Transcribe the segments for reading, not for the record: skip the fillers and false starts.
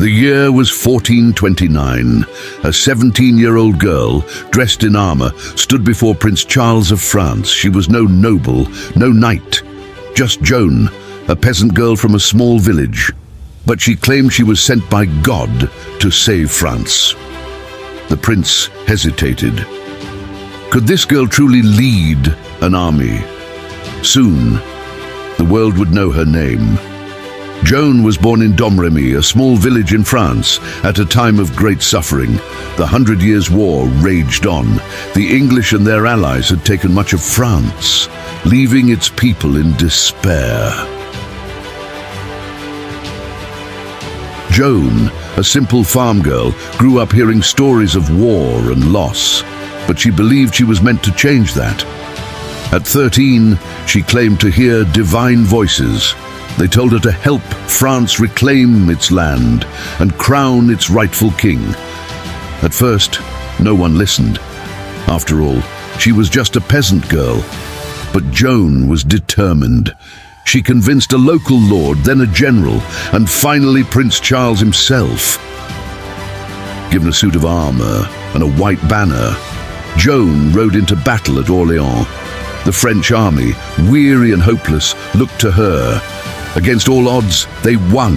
The year was 1429. A 17-year-old girl, dressed in armor, stood before Prince Charles of France. She was no noble, no knight, just Joan, a peasant girl from a small village. But she claimed she was sent by God to save France. The prince hesitated. Could this girl truly lead an army? Soon, the world would know her name. Joan was born in Domremy, a small village in France, at a time of great suffering. The 100 Years' War raged on. The English and their allies had taken much of France, leaving its people in despair. Joan, a simple farm girl, grew up hearing stories of war and loss, but she believed she was meant to change that. At 13, she claimed to hear divine voices. They told her to help France reclaim its land and crown its rightful king. At first, no one listened. After all, she was just a peasant girl. But Joan was determined. She convinced a local lord, then a general, and finally Prince Charles himself. Given a suit of armor and a white banner, Joan rode into battle at Orléans. The French army, weary and hopeless, looked to her. Against all odds, they won.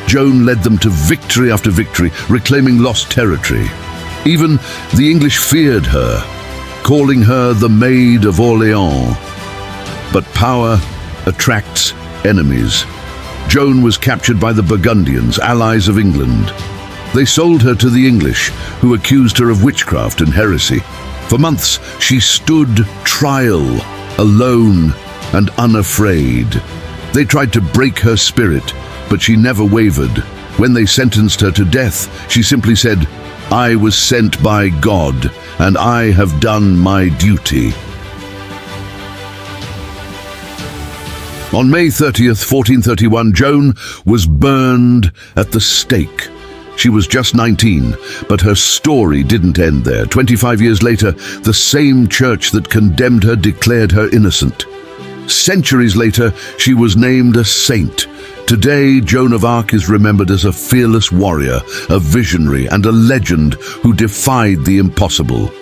Joan led them to victory after victory, reclaiming lost territory. Even the English feared her, calling her the Maid of Orléans. But power attracts enemies. Joan was captured by the Burgundians, allies of England. They sold her to the English, who accused her of witchcraft and heresy. For months, she stood trial, alone and unafraid. They tried to break her spirit, but she never wavered. When they sentenced her to death, she simply said, "I was sent by God, and I have done my duty." On May 30th, 1431, Joan was burned at the stake. She was just 19, but her story didn't end there. 25 years later, the same church that condemned her declared her innocent. Centuries later, she was named a saint. Today, Joan of Arc is remembered as a fearless warrior, a visionary, and a legend who defied the impossible.